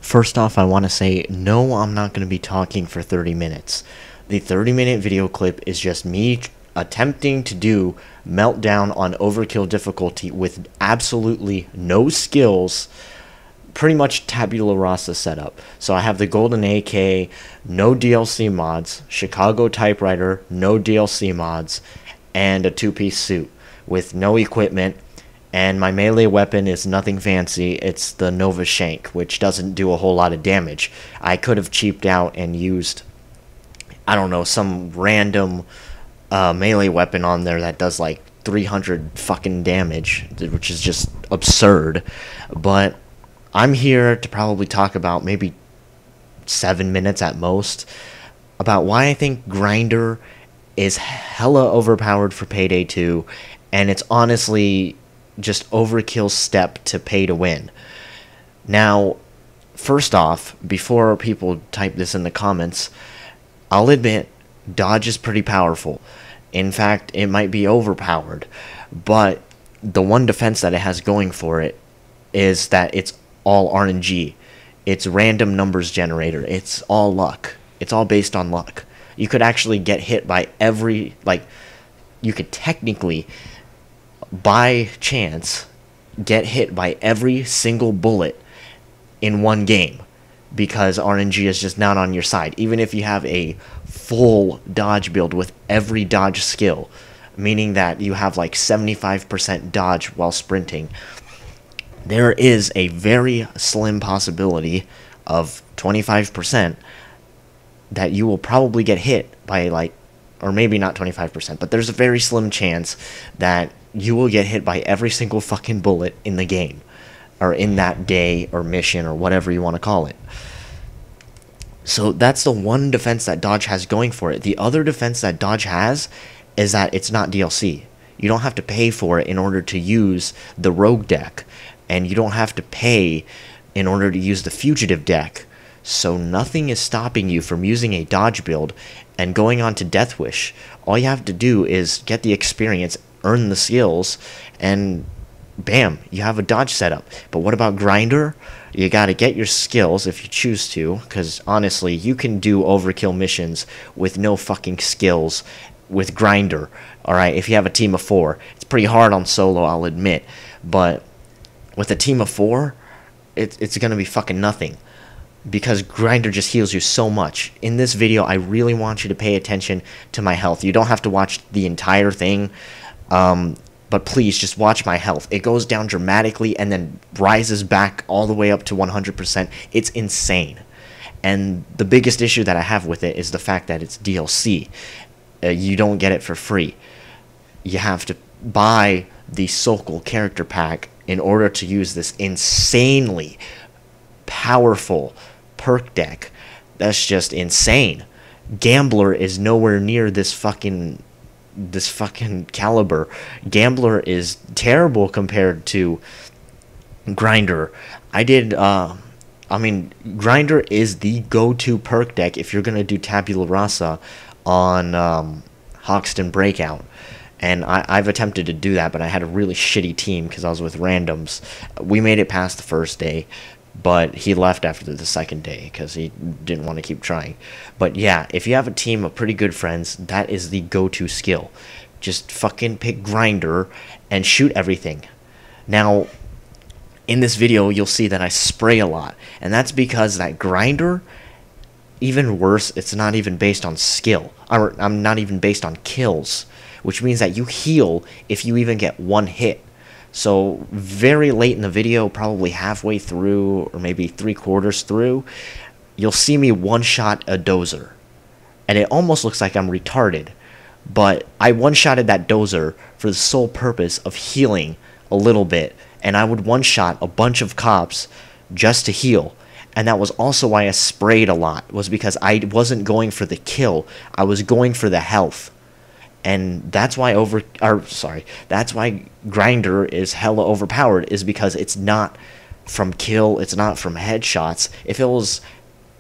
First off, I want to say, no, I'm not going to be talking for 30 minutes. The 30-minute video clip is just me attempting to do Meltdown on Overkill difficulty with absolutely no skills, pretty much tabula rasa setup. So I have the golden AK, no DLC mods, Chicago typewriter, no DLC mods, and a two-piece suit with no equipment. And my melee weapon is nothing fancy. It's the Nova Shank, which doesn't do a whole lot of damage. I could have cheaped out and used, I don't know, some random melee weapon on there that does like 300 fucking damage, which is just absurd. But I'm here to probably talk about maybe 7 minutes at most about why I think Grinder is hella overpowered for Payday 2, and it's honestly just overkill step to pay to win. Now, first off, before people type this in the comments, I'll admit dodge is pretty powerful. In fact, it might be overpowered, but the one defense that it has going for it is that it's all RNG. It's random numbers generator. It's all luck. It's all based on luck. You could actually get hit by every, like, you could technically, by chance, get hit by every single bullet in one game, because RNG is just not on your side. Even if you have a full dodge build with every dodge skill, meaning that you have like 75% dodge while sprinting, there is a very slim possibility of 25% that you will probably get hit by, like, or maybe not 25%, but there's a very slim chance that you will get hit by every single fucking bullet in the game, or in that day, or mission, or whatever you want to call it. So that's the one defense that Dodge has going for it. The other defense that Dodge has is that it's not DLC. You don't have to pay for it in order to use the Rogue deck, and you don't have to pay in order to use the Fugitive deck. So nothing is stopping you from using a Dodge build and going on to Death Wish. All you have to do is get the experience, earn the skills, and bam, you have a Dodge setup. But what about Grinder? You gotta get your skills if you choose to, because honestly, you can do overkill missions with no fucking skills with Grinder. Alright, if you have a team of 4. It's pretty hard on solo, I'll admit, but with a team of 4, it's gonna be fucking nothing, because Grinder just heals you so much. In this video, I really want you to pay attention to my health. You don't have to watch the entire thing, but please just watch my health. It goes down dramatically and then rises back all the way up to 100%. It's insane. And the biggest issue that I have with it is the fact that it's DLC. You don't get it for free. You have to buy the Sokol character pack in order to use this insanely powerful perk deck. That's just insane. Gambler is nowhere near this fucking caliber. Gambler is terrible compared to Grinder. I mean, Grinder is the go-to perk deck if you're gonna do tabula rasa on Hoxton Breakout. And I've attempted to do that, but I had a really shitty team because I was with randoms. We made it past the first day, but he left after the second day because he didn't want to keep trying. But yeah, if you have a team of pretty good friends, that is the go-to skill. Just fucking pick Grinder and shoot everything. Now, in this video, you'll see that I spray a lot, and that's because that Grinder, even worse, it's not even based on skill. I'm not even based on kills, which means that you heal if you even get one hit. So very late in the video, probably halfway through or maybe 3/4 through, you'll see me one-shot a dozer. And it almost looks like I'm retarded, but I one-shotted that dozer for the sole purpose of healing a little bit, and I would one-shot a bunch of cops just to heal. And that was also why I sprayed a lot, was because I wasn't going for the kill, I was going for the health. And that's why that's why Grinder is hella overpowered, is because it's not from kill, it's not from headshots. If it was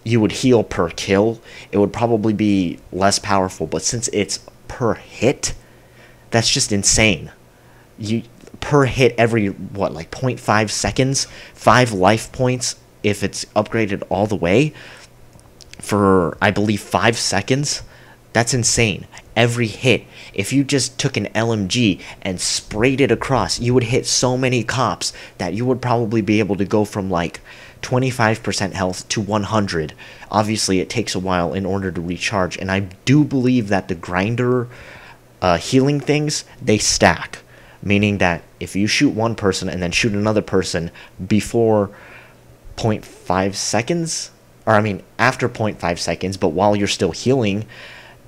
you would heal per kill, it would probably be less powerful, but since it's per hit, that's just insane. You per hit every, what, like 0.5 seconds, 5 life points if it's upgraded all the way for, I believe, 5 seconds. That's insane. Every hit, if you just took an LMG and sprayed it across, you would hit so many cops that you would probably be able to go from like 25% health to 100. Obviously, it takes a while in order to recharge, and I do believe that the grinder healing things, they stack. Meaning that if you shoot one person and then shoot another person before 0.5 seconds, or I mean after 0.5 seconds, but while you're still healing,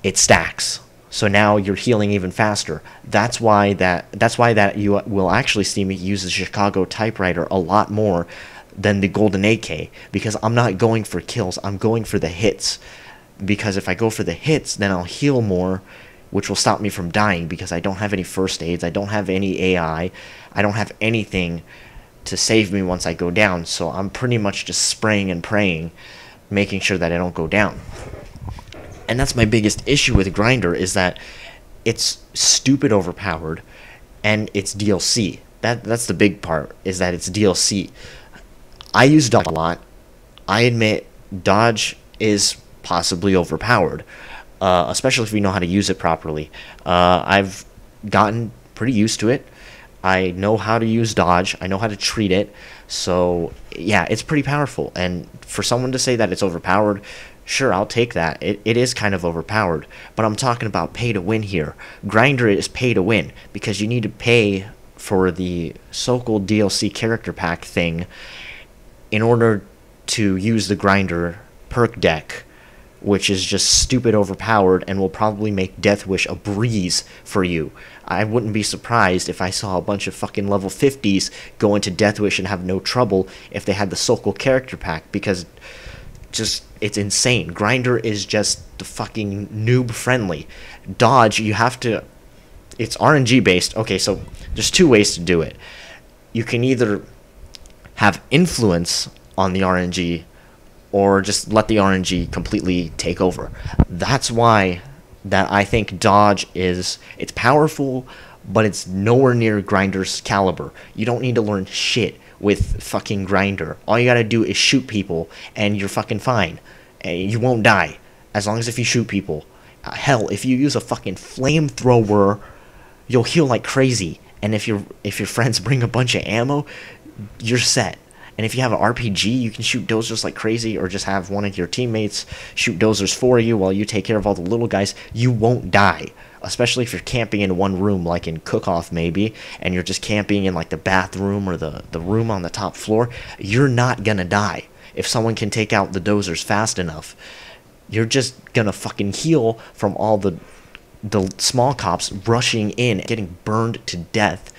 it stacks. So now you're healing even faster. That's why that you will actually see me use the Chicago typewriter a lot more than the Golden AK, because I'm not going for kills, I'm going for the hits. Because if I go for the hits, then I'll heal more, which will stop me from dying, because I don't have any first aids, I don't have any AI, I don't have anything to save me once I go down, so I'm pretty much just spraying and praying, making sure that I don't go down. And that's my biggest issue with Grinder, is that it's stupid overpowered, and it's DLC. That's the big part, is that it's DLC. I use dodge a lot. I admit dodge is possibly overpowered, especially if you know how to use it properly. I've gotten pretty used to it. I know how to use dodge. I know how to treat it. So, yeah, it's pretty powerful. And for someone to say that it's overpowered, sure, I'll take that. It is kind of overpowered. But I'm talking about pay to win here. Grinder is pay to win, because you need to pay for the so-called DLC character pack thing in order to use the Grinder perk deck, which is just stupid overpowered and will probably make Death Wish a breeze for you. I wouldn't be surprised if I saw a bunch of fucking level 50s go into Death Wish and have no trouble if they had the Sokol character pack, because just, it's insane. Grinder is just the fucking noob friendly. Dodge, you have to, it's RNG based. Okay, so there's two ways to do it. You can either have influence on the RNG, or just let the RNG completely take over. That's why that I think dodge is, it's powerful, but it's nowhere near Grinder's caliber. You don't need to learn shit with fucking Grinder. All you gotta do is shoot people, and you're fucking fine. You won't die, as long as if you shoot people. Hell, if you use a fucking flamethrower, you'll heal like crazy. And if your friends bring a bunch of ammo, you're set. And if you have an RPG, you can shoot dozers like crazy, or just have one of your teammates shoot dozers for you while you take care of all the little guys. You won't die, especially if you're camping in one room, like in Cook-Off maybe, and you're just camping in like the bathroom or the room on the top floor. You're not gonna die. If someone can take out the dozers fast enough, you're just gonna fucking heal from all the small cops rushing in, getting burned to death.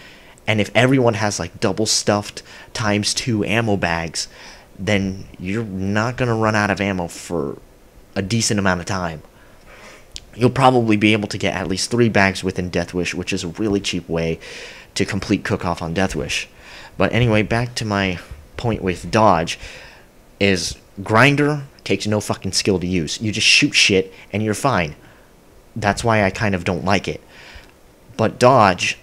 And if everyone has like double stuffed ×2 ammo bags, then you're not gonna run out of ammo for a decent amount of time. You'll probably be able to get at least 3 bags within Death Wish, which is a really cheap way to complete Cook-Off on Death Wish. But anyway, back to my point with dodge, is Grinder takes no fucking skill to use. You just shoot shit and you're fine. That's why I kind of don't like it. But dodge,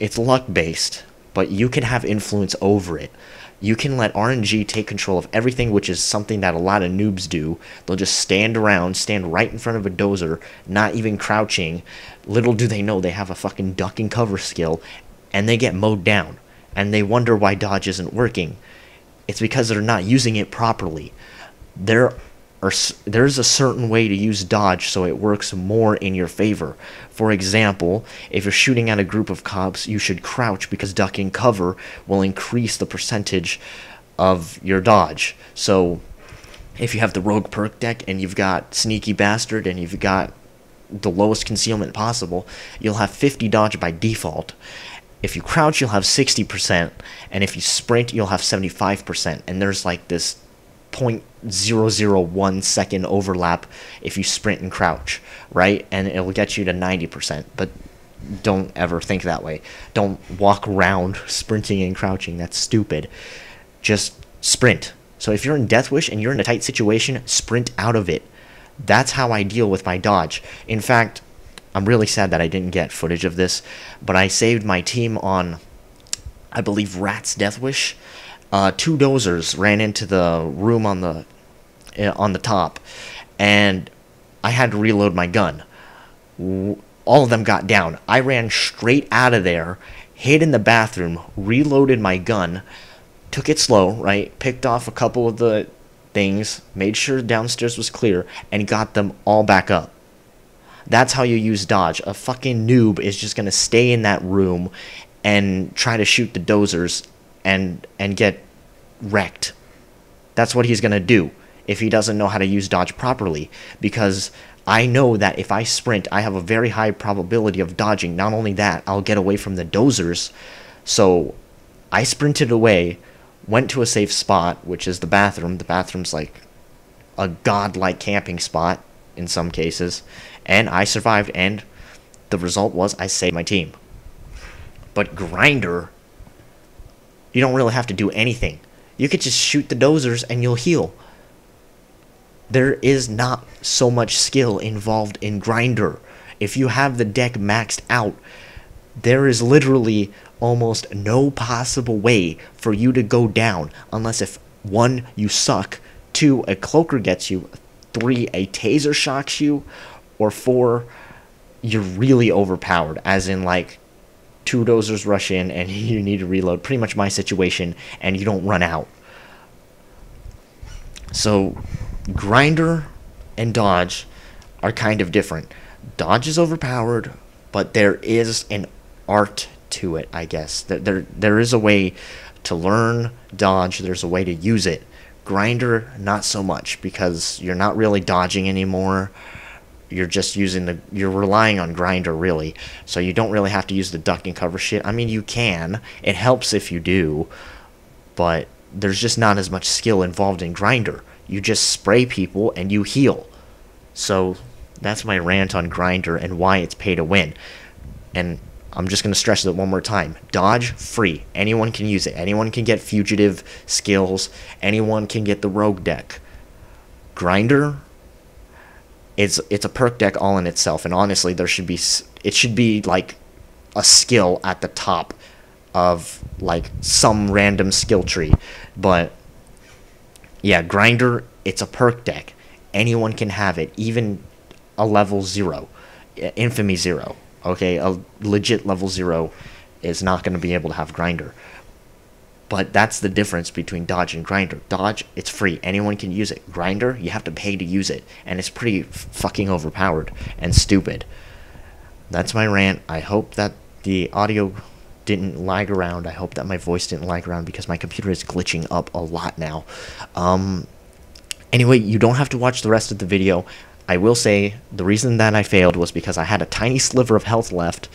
it's luck-based, but you can have influence over it. You can let RNG take control of everything, which is something that a lot of noobs do. They'll just stand around, stand right in front of a dozer, not even crouching. Little do they know they have a fucking duck and cover skill, and they get mowed down. And they wonder why dodge isn't working. It's because they're not using it properly. There's a certain way to use dodge so it works more in your favor. For example, if you're shooting at a group of cops, you should crouch, because ducking cover will increase the percentage of your dodge. So if you have the rogue perk deck and you've got sneaky bastard and you've got the lowest concealment possible, you'll have 50 dodge by default. If you crouch, you'll have 60%, and if you sprint, you'll have 75%. And there's like this 0.001 second overlap if you sprint and crouch, right? And it'll get you to 90%, but don't ever think that way. Don't walk around sprinting and crouching. That's stupid. Just sprint. So if you're in Death Wish and you're in a tight situation, sprint out of it. That's how I deal with my dodge. In fact, I'm really sad that I didn't get footage of this, but I saved my team on, I believe, Rat's Death Wish. two dozers ran into the room on the top, and I had to reload my gun. All of them got down. I ran straight out of there, hid in the bathroom, reloaded my gun, took it slow, right? Picked off a couple of the things, made sure downstairs was clear, and got them all back up. That's how you use dodge. A fucking noob is just gonna stay in that room and try to shoot the dozers and get wrecked. That's what he's gonna do if he doesn't know how to use dodge properly, because I know that if I sprint, I have a very high probability of dodging. Not only that, I'll get away from the dozers. So I sprinted away, went to a safe spot, which is the bathroom. The bathroom's like a godlike camping spot in some cases, and I survived, and the result was I saved my team. But Grinder, you don't really have to do anything. You could just shoot the dozers and you'll heal. There is not so much skill involved in Grinder. If you have the deck maxed out, there is literally almost no possible way for you to go down unless if 1, you suck, 2, a cloaker gets you, 3, a taser shocks you, or 4, you're really overpowered, as in like 2 dozers rush in and you need to reload. Pretty much my situation, and you don't run out. So Grinder and dodge are kind of different. Dodge is overpowered, but there is an art to it, I guess. There is a way to learn dodge, there's a way to use it. Grinder, not so much, because you're not really dodging anymore. You're just you're relying on Grinder, really. So you don't really have to use the duck and cover shit. I mean, you can. It helps if you do, but there's just not as much skill involved in Grinder. You just spray people and you heal. So that's my rant on Grinder and why it's pay to win. And I'm just going to stress it one more time. Dodge, free. Anyone can use it. Anyone can get fugitive skills. Anyone can get the rogue deck. Grinder, it's a perk deck all in itself. And honestly, it should be like a skill at the top of like some random skill tree. But yeah, Grinder, it's a perk deck. Anyone can have it, even a level 0, Infamy 0. Okay, a legit level 0 is not going to be able to have Grinder. But that's the difference between dodge and Grinder. Dodge, it's free. Anyone can use it. Grinder, you have to pay to use it. And it's pretty fucking overpowered and stupid. That's my rant. I hope that the audio didn't lag around. I hope that my voice didn't lag around because my computer is glitching up a lot now. Anyway, you don't have to watch the rest of the video. I will say the reason that I failed was because I had a tiny sliver of health left,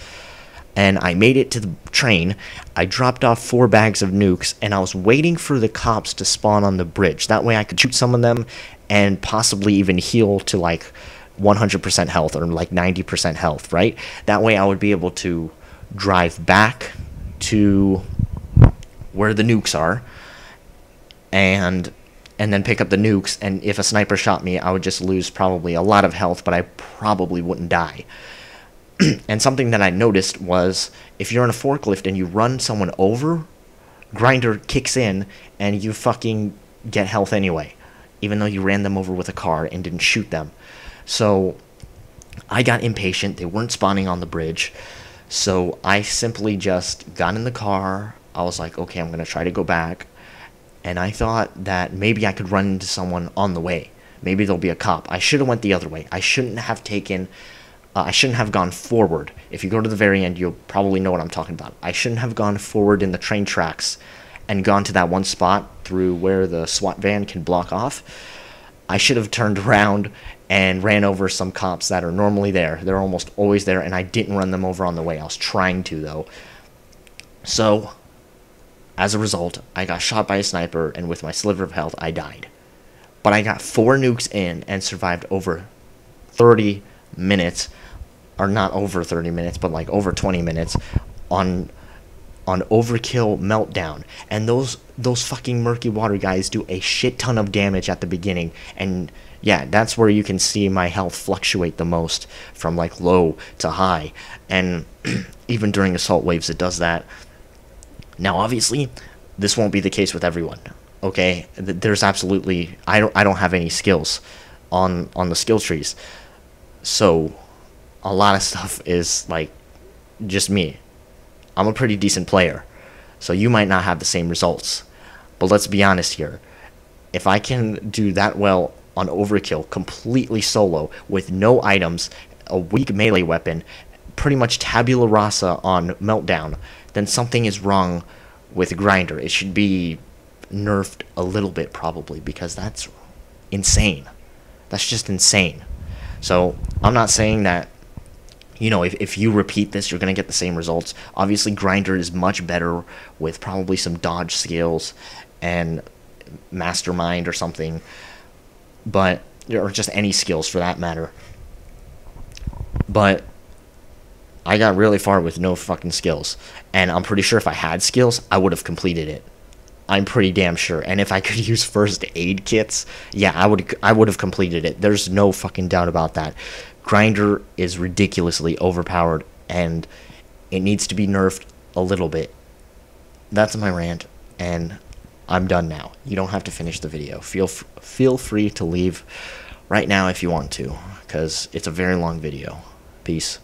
and I made it to the train. I dropped off 4 bags of nukes, and I was waiting for the cops to spawn on the bridge. That way I could shoot some of them and possibly even heal to like 100% health or like 90% health, right? That way I would be able to drive back to where the nukes are and then pick up the nukes, and if a sniper shot me, I would just lose probably a lot of health, but I probably wouldn't die. And something that I noticed was, if you're in a forklift and you run someone over, Grinder kicks in, and you fucking get health anyway, even though you ran them over with a car and didn't shoot them. So I got impatient. They weren't spawning on the bridge, so I simply just got in the car. I was like, okay, I'm going to try to go back. And I thought that maybe I could run into someone on the way. Maybe there'll be a cop. I should have went the other way. I shouldn't have gone forward. If you go to the very end, you'll probably know what I'm talking about. I shouldn't have gone forward in the train tracks and gone to that one spot through where the SWAT van can block off. I should have turned around and ran over some cops that are normally there. They're almost always there, and I didn't run them over on the way. I was trying to, though. So as a result, I got shot by a sniper, and with my sliver of health, I died. But I got 4 nukes in and survived over 30 minutes, or not over 30 minutes, but like over 20 minutes on Overkill Meltdown. And those fucking murky water guys do a shit ton of damage at the beginning, and yeah, that's where you can see my health fluctuate the most, from like low to high, and even during assault waves it does that. Now obviously this won't be the case with everyone. Okay, there's absolutely I don't have any skills on the skill trees, so a lot of stuff is like just me. I'm a pretty decent player, so you might not have the same results. But let's be honest here. If I can do that well on Overkill completely solo with no items, a weak melee weapon, pretty much tabula rasa on Meltdown, then something is wrong with Grinder. It should be nerfed a little bit probably, because that's insane. That's just insane. So I'm not saying that, you know, if you repeat this, you're going to get the same results. Obviously, Grinder is much better with probably some dodge skills and Mastermind or something, but, or just any skills for that matter. But I got really far with no fucking skills, and I'm pretty sure if I had skills, I would have completed it. I'm pretty damn sure. And if I could use first aid kits, yeah, I would have completed it. There's no fucking doubt about that. Grinder is ridiculously overpowered, and it needs to be nerfed a little bit. That's my rant, and I'm done now. You don't have to finish the video. Feel free to leave right now if you want to, because it's a very long video. Peace.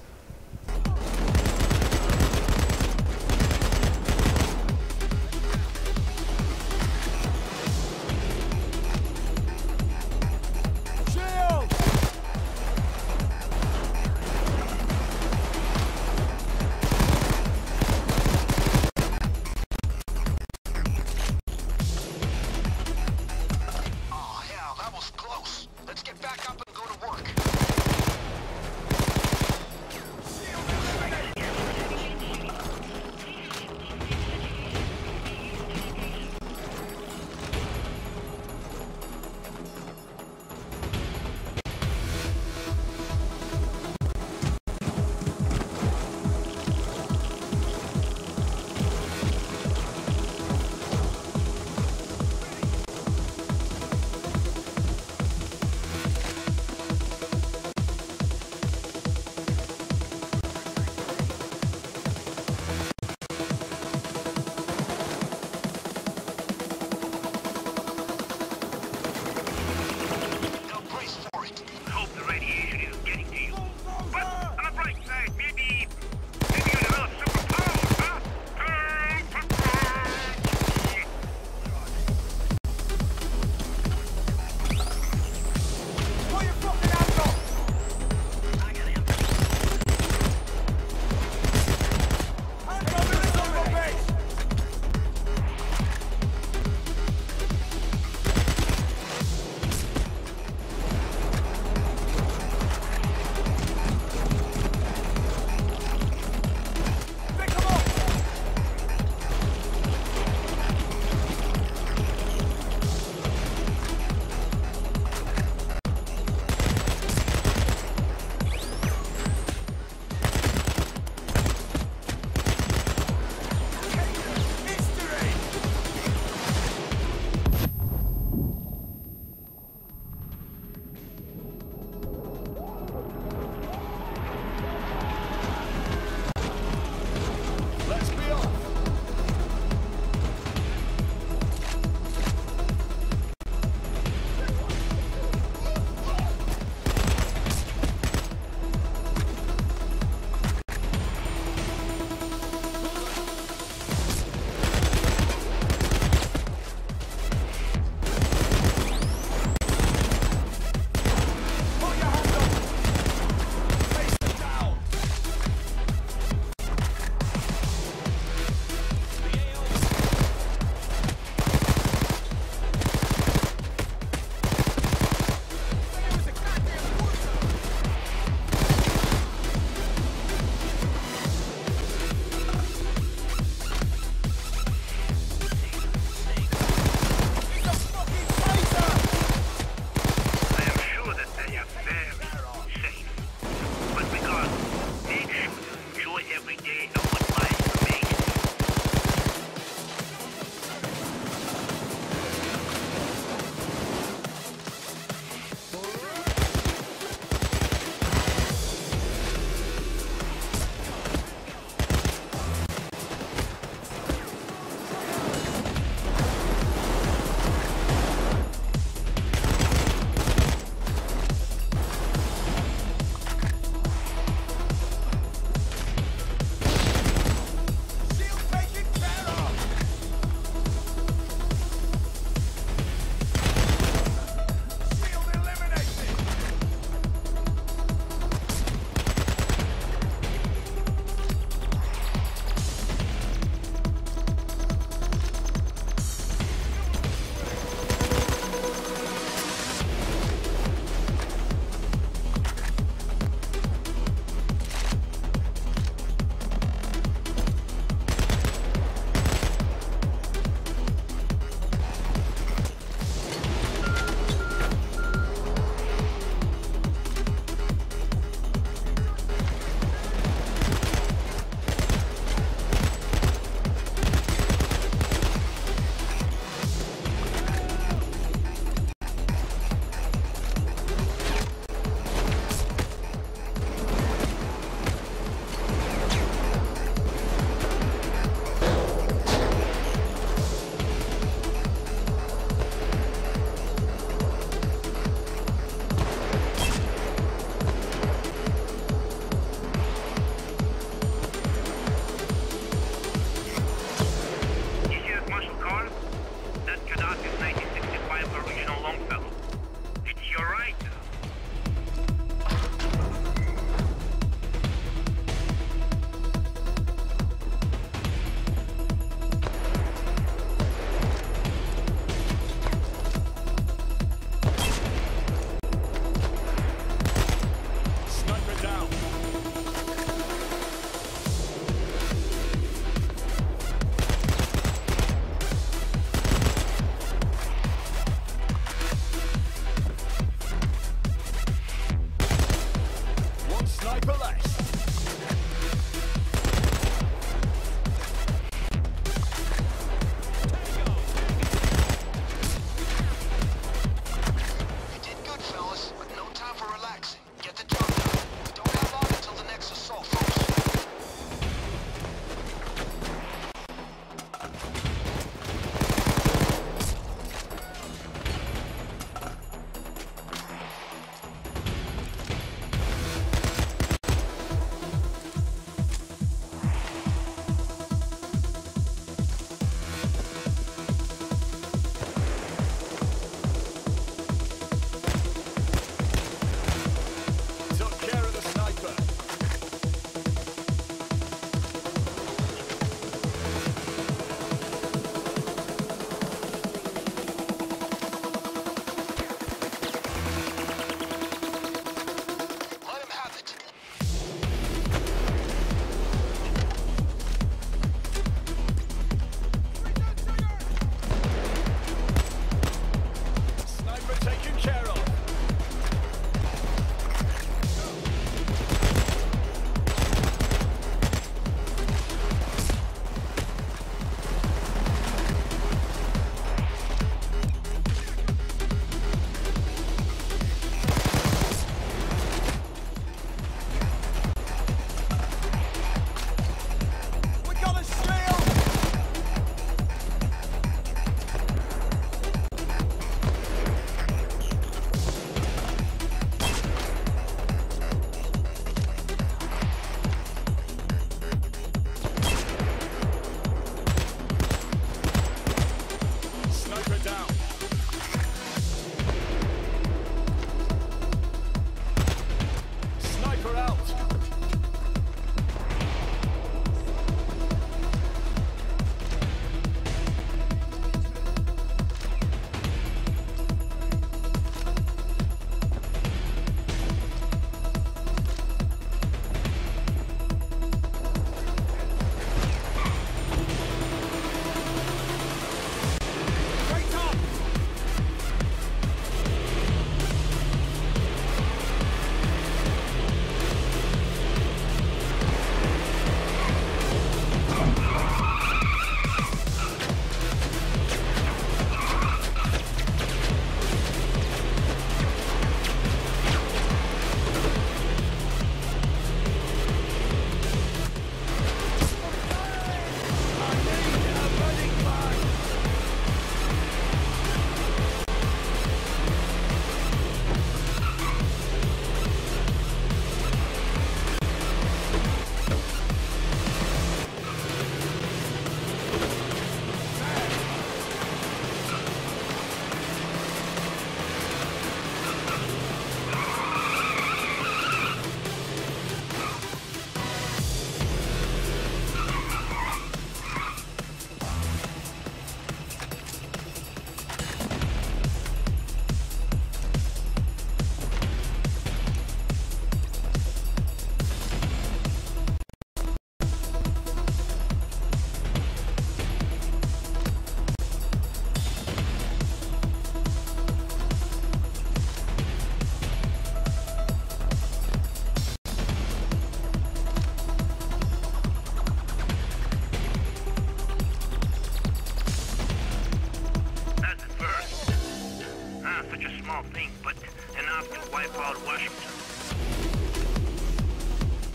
nothing but enough to wipe out Washington.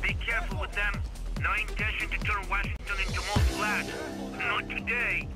Be careful with them. No intention to turn Washington into more flat. Not today.